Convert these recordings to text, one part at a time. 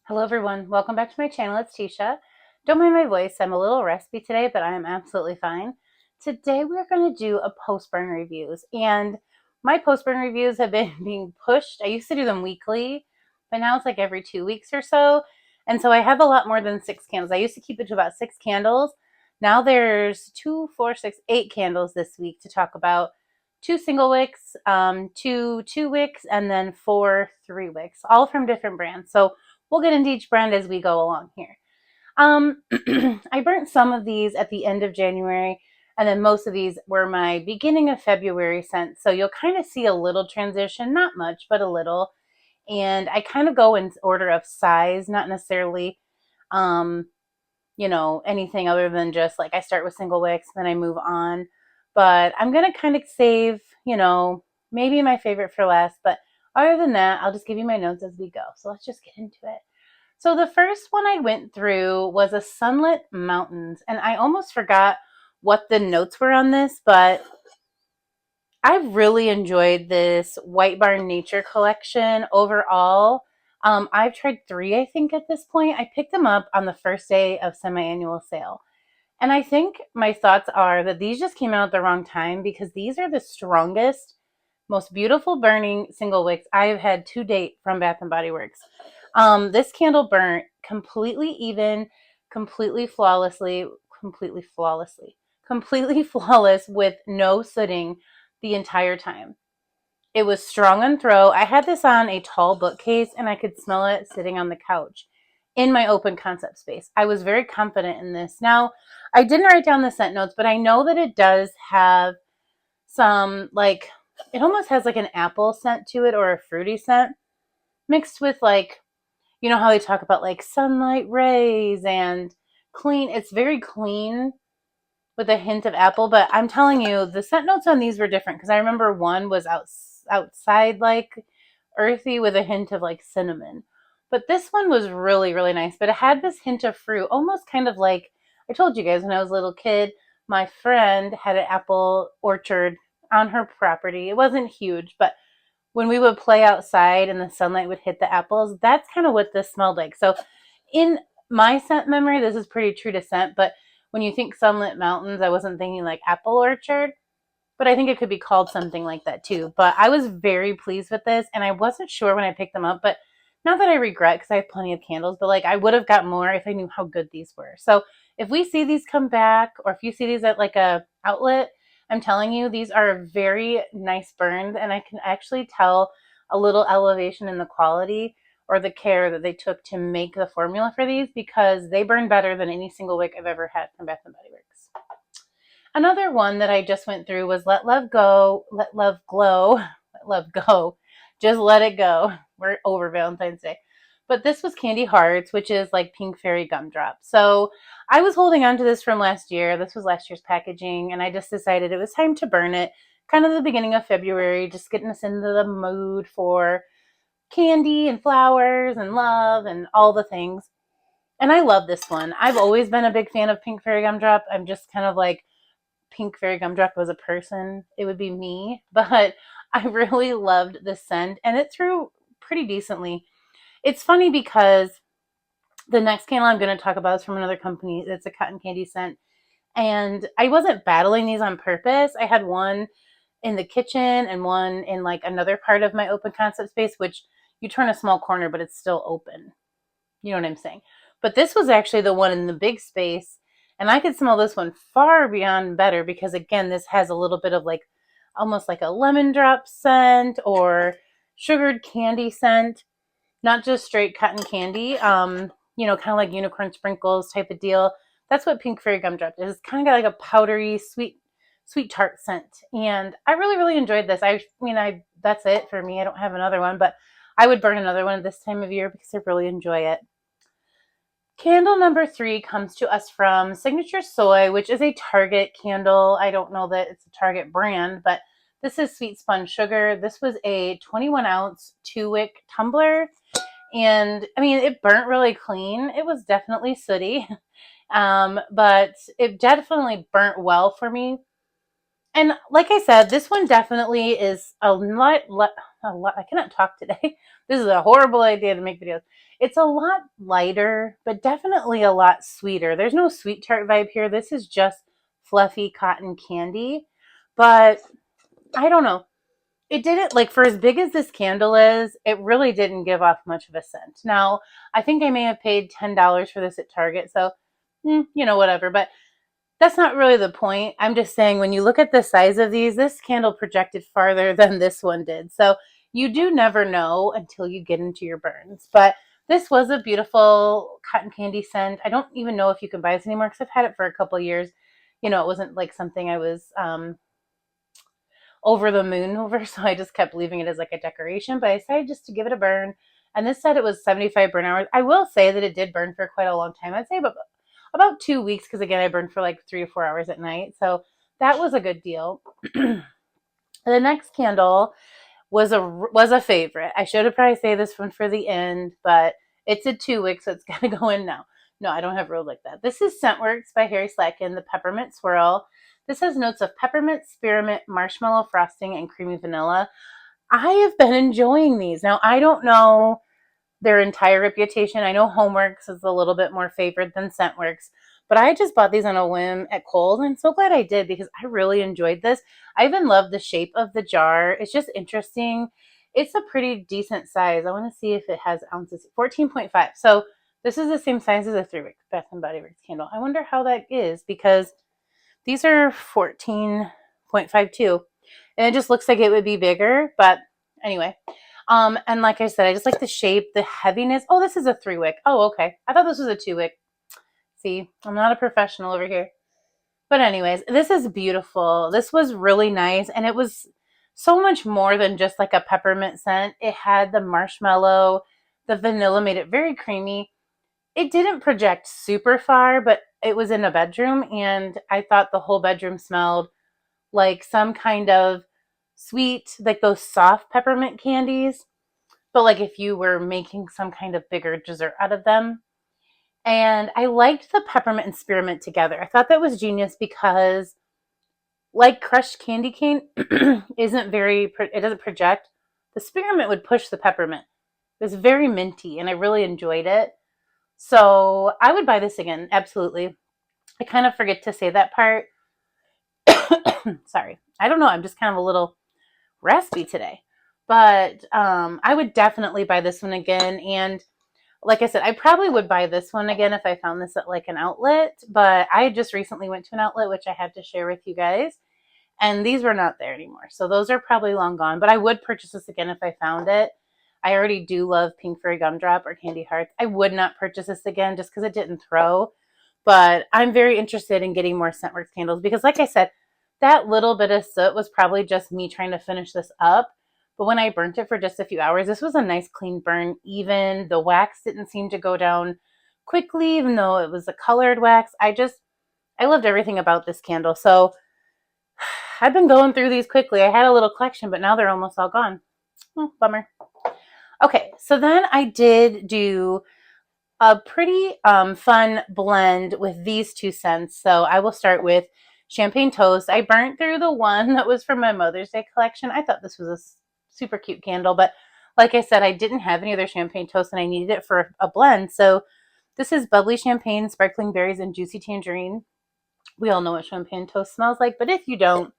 Hello everyone, welcome back to my channel. It's Teesha. Don't mind my voice, I'm a little raspy today, but I am absolutely fine. Today we're going to do a postburn reviews, and my postburn reviews have been being pushed. I used to do them weekly, but now it's like every 2 weeks or so, and so I have a lot more than 6 candles. I used to keep it to about 6 candles. Now there's 2, 4, 6, 8 candles this week to talk about. 2 single wicks, 2 wicks, and then 4 3 wicks, all from different brands. So we'll get into each brand as we go along here. I burnt some of these at the end of January, and then most of these were my beginning of February scents. So you'll kind of see a little transition, not much, but a little. And I kind of go in order of size, not necessarily, um, anything other than just like I start with single wicks, then I move on. But I'm going to kind of save, maybe my favorite for last. But other than that, I'll just give you my notes as we go. So let's just get into it. So the first one I went through was a Sunlit Mountains, and I almost forgot what the notes were on this, but I really enjoyed this whitebarn nature collection overall. I've tried 3, I think, at this point. I picked them up on the first day of semi-annual sale. And I think my thoughts are that these just came out at the wrong time because these are the strongest, most beautiful burning single wicks I have had to date from Bath and Body Works. This candle burnt completely even, completely flawlessly, completely flawless with no sooting the entire time. It was strong on throw. I had this on a tall bookcase and I could smell it sitting on the couch in my open concept space. I was very confident in this. Now, I didn't write down the scent notes, but I know that it does have some, like, it almost has like an apple scent to it or a fruity scent mixed with, like, you know how they talk about like sunlight rays and clean. It's very clean with a hint of apple, but I'm telling you, the scent notes on these were different because I remember one was outside, like earthy with a hint of like cinnamon. But this one was really, really nice, but it had this hint of fruit, almost kind of like I told you guys when I was a little kid, my friend had an apple orchard on her property. It wasn't huge, but when we would play outside and the sunlight would hit the apples, that's kind of what this smelled like. So in my scent memory, this is pretty true to scent, but when you think Sunlit Mountains, I wasn't thinking like apple orchard, but I think it could be called something like that too. But I was very pleased with this, and I wasn't sure when I picked them up, but not that I regret because I have plenty of candles, but like I would have got more if I knew how good these were. So if we see these come back, or if you see these at like a outlet, I'm telling you, these are very nice burns, and I can actually tell a little elevation in the quality or the care that they took to make the formula for these because they burn better than any single wick I've ever had from Bath and Body Works. Another one that I just went through was Let Love Go, Let Love Glow, Let Love Go, Just Let It Go. We're over Valentine's Day. But this was Candy Hearts, which is like Pink Fairy Gumdrop. So I was holding on to this from last year. This was last year's packaging, and I just decided it was time to burn it. Kind of the beginning of February, just getting us into the mood for candy and flowers and love and all the things. And I love this one. I've always been a big fan of Pink Fairy Gumdrop. I'm just kind of like Pink Fairy Gumdrop was a person, it would be me. But I really loved the scent, and it threw pretty decently. It's funny because the next candle I'm going to talk about is from another company. It's a cotton candy scent. And I wasn't battling these on purpose. I had one in the kitchen and one in like another part of my open concept space, which you turn a small corner, but it's still open. You know what I'm saying? But this was actually the one in the big space. And I could smell this one far beyond better because, again, this has a little bit of like almost like a lemon drop scent or sugared candy scent, not just straight cotton candy, kind of like unicorn sprinkles type of deal. That's what Pink Fairy Gumdrop is. It's kind of got like a powdery, sweet tart scent. And I really, really enjoyed this. I mean, that's it for me. I don't have another one, but I would burn another one at this time of year because I really enjoy it. Candle number 3 comes to us from Signature Soy, which is a Target candle. I don't know that it's a Target brand, but this is Sweet Spun Sugar. This was a 21-ounce 2-wick tumbler. And I mean, it burnt really clean. It was definitely sooty, but it definitely burnt well for me. And like I said, this one definitely is a lot, I cannot talk today. This is a horrible idea to make videos. It's a lot lighter, but definitely a lot sweeter. There's no sweet tart vibe here. This is just fluffy cotton candy. But I don't know. It didn't, like, for as big as this candle is, it really didn't give off much of a scent. Now, I think I may have paid $10 for this at Target, so, whatever. But that's not really the point. I'm just saying when you look at the size of these, this candle projected farther than this one did. So you do never know until you get into your burns. But this was a beautiful cotton candy scent. I don't even know if you can buy this anymore because I've had it for a couple of years. It wasn't like something I was over the moon over, so I just kept leaving it as like a decoration. But I decided just to give it a burn. And this said it was 75 burn hours. I will say that it did burn for quite a long time. I'd say about 2 weeks, because again, I burned for like 3 to 4 hours at night. So that was a good deal. The next candle was a favorite. I should have probably saved this one for the end, but it's a 2 week, so it's gotta go in now. No, I don't have rolled like that. This is Scentworks by Harry Slatkin, the Peppermint Swirl. This has notes of peppermint, spearmint, marshmallow frosting, and creamy vanilla. I have been enjoying these. Now, I don't know their entire reputation. I know Homeworks is a little bit more favored than Scentworks, but I just bought these on a whim at Kohl's, and I'm so glad I did because I really enjoyed this. I even love the shape of the jar. It's just interesting. It's a pretty decent size. I want to see if it has ounces. 14.5. So this is the same size as a 3-wick Bath and Body Works candle. I wonder how that is because these are 14.52. And it just looks like it would be bigger, but anyway. And like I said, I just like the shape, the heaviness. Oh, this is a 3-wick. Oh, okay. I thought this was a 2-wick. See, I'm not a professional over here. But anyways, this is beautiful. This was really nice. And it was so much more than just like a peppermint scent. It had the marshmallow, the vanilla made it very creamy. It didn't project super far, but it was in a bedroom. And I thought the whole bedroom smelled like some kind of sweet, like those soft peppermint candies, but like if you were making some kind of bigger dessert out of them. And I liked the peppermint and spearmint together. I thought that was genius because, like crushed candy cane it doesn't project. The spearmint would push the peppermint. It was very minty and I really enjoyed it. So I would buy this again, absolutely. I kind of forget to say that part. Sorry. I don't know. I'm just kind of a little raspy today. But I would definitely buy this one again. And like I said, I probably would buy this one again if I found this at like an outlet. But I just recently went to an outlet, which I had to share with you guys. And these were not there anymore. So those are probably long gone. But I would purchase this again if I found it. I already do love Pink Fairy Gumdrop or Candy Hearts. I would not purchase this again just because it didn't throw. But I'm very interested in getting more Scentworks candles because, like I said, that little bit of soot was probably just me trying to finish this up. But when I burnt it for just a few hours, this was a nice clean burn. Even the wax didn't seem to go down quickly, even though it was a colored wax. I loved everything about this candle. So I've been going through these quickly. I had a little collection, but now they're almost all gone. Oh, bummer. Okay, so then I did do a pretty fun blend with these two scents. So I will start with Champagne Toast. I burnt through the one that was from my Mother's Day collection. I thought this was a super cute candle, but like I said, I didn't have any other Champagne Toast and I needed it for a blend. So this is Bubbly Champagne, Sparkling Berries, and Juicy Tangerine. We all know what Champagne Toast smells like, but if you don't,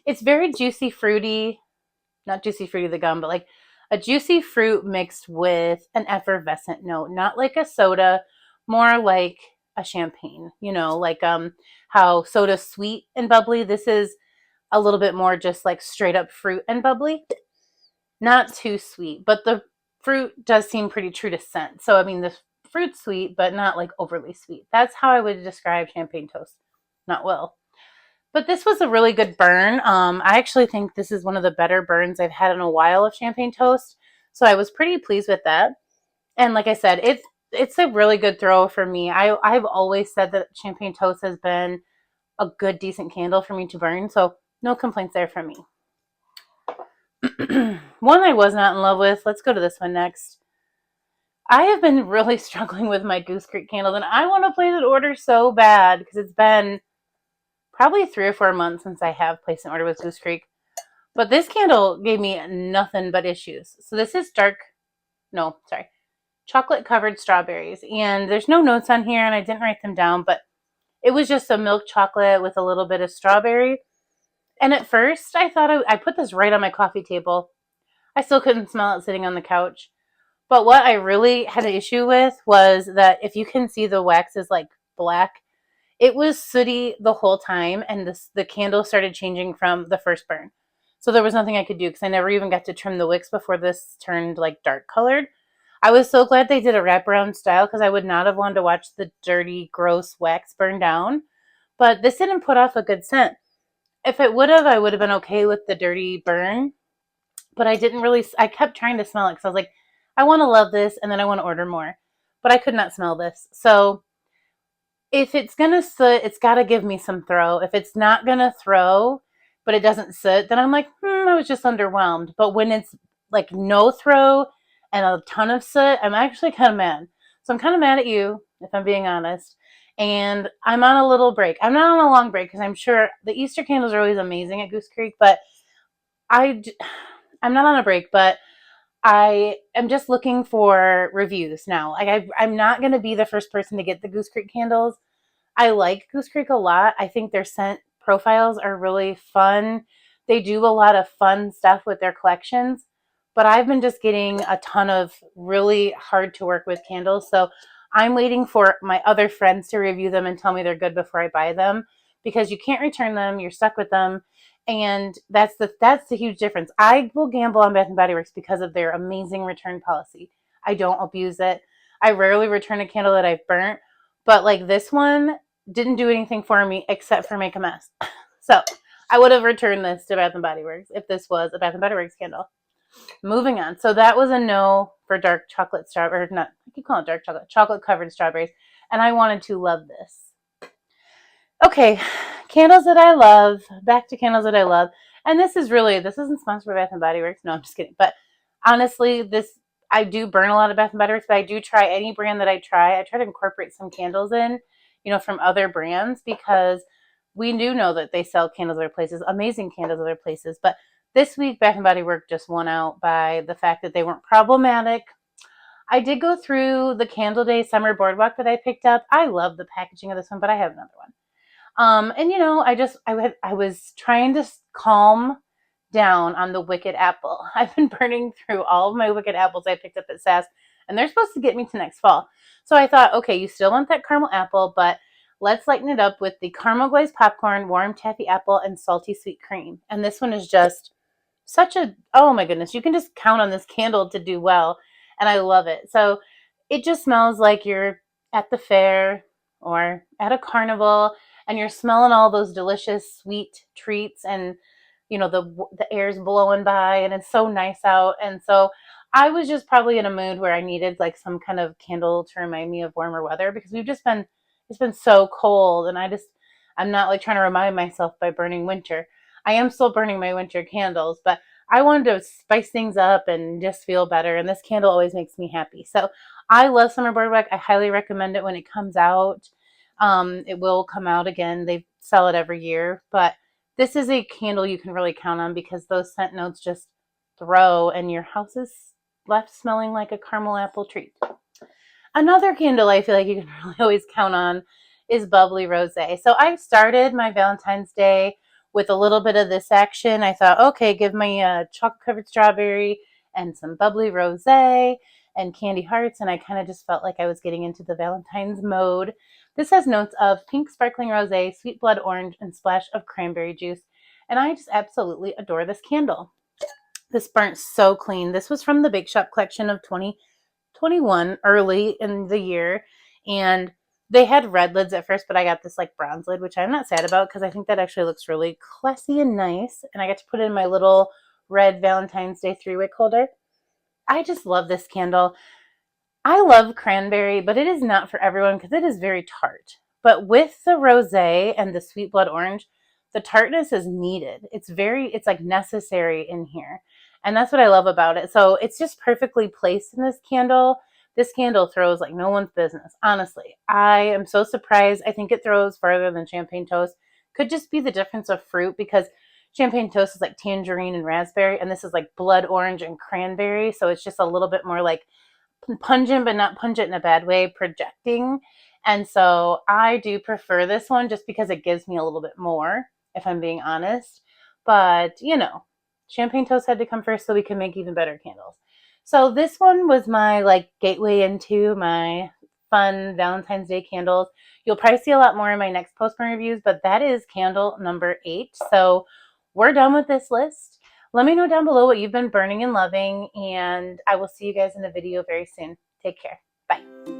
it's very juicy, fruity. Not Juicy Fruity the gum, but like a juicy fruit mixed with an effervescent note, not like a soda, more like a champagne, like how soda's sweet and bubbly. This is a little bit more just like straight up fruit and bubbly. Not too sweet, but the fruit does seem pretty true to scent. So I mean the fruit's sweet, but not like overly sweet. That's how I would describe Champagne Toast. Not well. But this was a really good burn. I actually think this is one of the better burns I've had in a while of Champagne Toast. So I was pretty pleased with that. And like I said, it's a really good throw for me. I've always said that Champagne Toast has been a good, decent candle for me to burn. So no complaints there from me. One I was not in love with. Let's go to this one next. I have been really struggling with my Goose Creek candles. And I want to place an order so bad because it's been probably 3 or 4 months since I have placed an order with Goose Creek. But this candle gave me nothing but issues. So this is chocolate covered strawberries. And there's no notes on here and I didn't write them down, but it was just a milk chocolate with a little bit of strawberry. And at first I thought I put this right on my coffee table. I still couldn't smell it sitting on the couch. But what I really had an issue with was that if you can see the wax is like black, it was sooty the whole time, and the candle started changing from the first burn. So there was nothing I could do because I never even got to trim the wicks before this turned like dark colored. I was so glad they did a wraparound style because I would not have wanted to watch the dirty, gross wax burn down. But this didn't put off a good scent. If it would have, I would have been okay with the dirty burn. But I kept trying to smell it because I was like, I want to love this and then I want to order more. But I could not smell this. So if it's going to soot, it's got to give me some throw. If it's not going to throw, but it doesn't soot, then I'm like, I was just underwhelmed. But when it's like no throw and a ton of soot, I'm actually kind of mad. So I'm kind of mad at you, if I'm being honest. And I'm on a little break. I'm not on a long break because I'm sure the Easter candles are always amazing at Goose Creek, but I'm not on a break, but I am just looking for reviews now. Like I'm not going to be the first person to get the Goose Creek candles. I like Goose Creek a lot. I think their scent profiles are really fun. They do a lot of fun stuff with their collections, but I've been just getting a ton of really hard to work with candles. So I'm waiting for my other friends to review them and tell me they're good before I buy them because you can't return them. You're stuck with them. And that's the huge difference. I will gamble on Bath and Body Works because of their amazing return policy. I don't abuse it. I rarely return a candle that I've burnt, but like this one didn't do anything for me except for make a mess. So I would have returned this to Bath and Body Works if this was a Bath and Body Works candle. Moving on. So that was a no for dark chocolate strawberry, not, I keep calling it dark chocolate covered strawberries. And I wanted to love this. Okay, candles that I love. Back to candles that I love. And this isn't sponsored by Bath and Body Works. No, I'm just kidding. But honestly, I do burn a lot of Bath and Body Works, but I do try any brand that I try. I try to incorporate some candles in, from other brands because we do know that they sell candles other places, amazing candles other places. But this week, Bath and Body Works just won out by the fact that they weren't problematic. I did go through the Candle Day Summer Boardwalk that I picked up. I love the packaging of this one, but I have another one. I was trying to calm down on the Wicked Apple. I've been burning through all of my Wicked Apples I picked up at SAS, and they're supposed to get me to next fall. So I thought, okay, you still want that caramel apple, but let's lighten it up with the caramel glazed popcorn, warm taffy apple, and salty sweet cream. And this one is just oh my goodness, you can just count on this candle to do well, and I love it. So it just smells like you're at the fair or at a carnival and you're smelling all those delicious sweet treats and the air's blowing by and it's so nice out. And so I was just probably in a mood where I needed like some kind of candle to remind me of warmer weather because it's been so cold and I'm not like trying to remind myself by burning winter. I am still burning my winter candles, but I wanted to spice things up and just feel better. And this candle always makes me happy. So I love Summer Boardwalk. I highly recommend it when it comes out. It will come out again. They sell it every year, but this is a candle you can really count on because those scent notes just throw and your house is left smelling like a caramel apple treat. Another candle I feel like you can really always count on is Bubbly Rosé. So I started my Valentine's Day with a little bit of this action. I thought, okay, give me a chocolate covered strawberry and some Bubbly Rosé and candy hearts. And I kind of just felt like I was getting into the Valentine's mode. This has notes of pink sparkling rosé, sweet blood orange, and splash of cranberry juice. And I just absolutely adore this candle. This burnt so clean. This was from the Bake Shop collection of 2021, early in the year. And they had red lids at first, but I got this like bronze lid, which I'm not sad about because I think that actually looks really classy and nice. And I got to put it in my little red Valentine's Day 3-wick holder. I just love this candle. I love cranberry, but it is not for everyone because it is very tart. But with the rosé and the sweet blood orange, the tartness is needed. It's like necessary in here. And that's what I love about it. So it's just perfectly placed in this candle. This candle throws like no one's business. Honestly, I am so surprised. I think it throws farther than champagne toast Could just be the difference of fruit, because champagne toast is like tangerine and raspberry, and this is like blood orange and cranberry. So it's just a little bit more like pungent, but not pungent in a bad way, projecting. And so I do prefer this one just because it gives me a little bit more, if I'm being honest. But, you know, champagne toast had to come first so we can make even better candles. So this one was my like gateway into my fun Valentine's Day candles. You'll probably see a lot more in my next postburn reviews, but that is candle number 8. So we're done with this list. Let me know down below what you've been burning and loving, and I will see you guys in a video very soon. Take care. Bye.